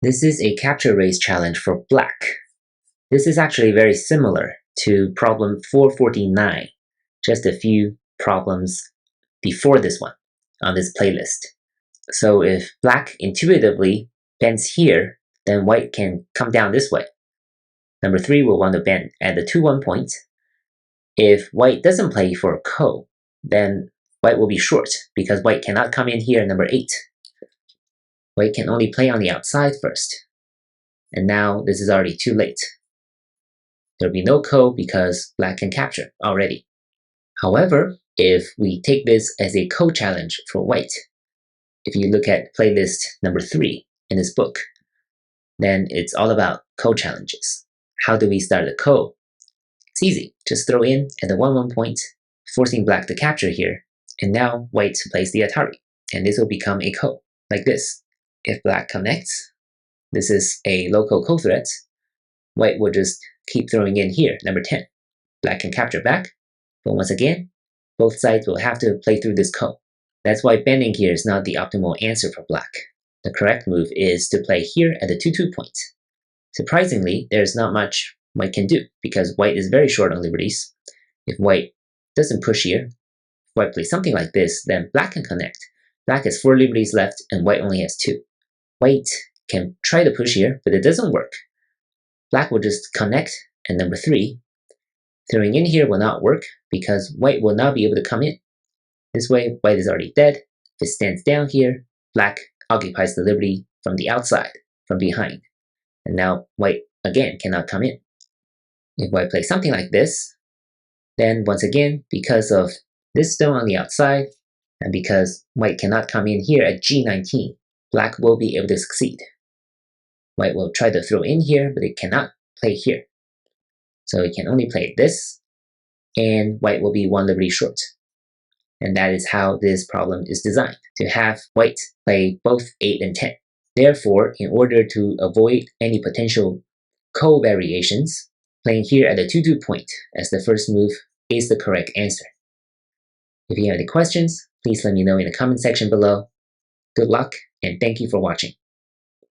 This is a capture race challenge for black. This is actually very similar to problem 449, just a few problems before this one on this playlist. So if black intuitively bends here, then white can come down this way. Number 3 will want to bend at the 2-1 point. If white doesn't play for ko, then white will be short because white cannot come in here at number 8. White can only play on the outside first. And now this is already too late. There'll be no ko because black can capture already. However, if we take this as a ko challenge for white, if you look at playlist number 3 in this book, then it's all about ko challenges. How do we start a ko? It's easy. Just throw in at the 1-1 point, forcing black to capture here, and now white plays the Atari, and this will become a ko, like this. If black connects, this is a local ko threat, white will just keep throwing in here, number 10. Black can capture back, but once again, both sides will have to play through this ko. That's why bending here is not the optimal answer for black. The correct move is to play here at the 2-2 point. Surprisingly, there's not much white can do because white is very short on liberties. If white doesn't push here, if white plays something like this, then black can connect. Black has 4 liberties left and white only has 2. White can try to push here, but it doesn't work. Black will just connect at number 3. Throwing in here will not work because white will not be able to come in. This way, white is already dead. If it stands down here, black occupies the liberty from the outside, from behind. And now white again cannot come in. If white plays something like this, then once again, because of this stone on the outside, and because white cannot come in here at G19, black will be able to succeed. White will try to throw in here, but it cannot play here. So it can only play this, and white will be 1 liberty short. And that is how this problem is designed, to have white play both 8 and 10. Therefore, in order to avoid any potential co-variations, playing here at the 2-2 point as the first move is the correct answer. If you have any questions, please let me know in the comment section below. Good luck, and thank you for watching.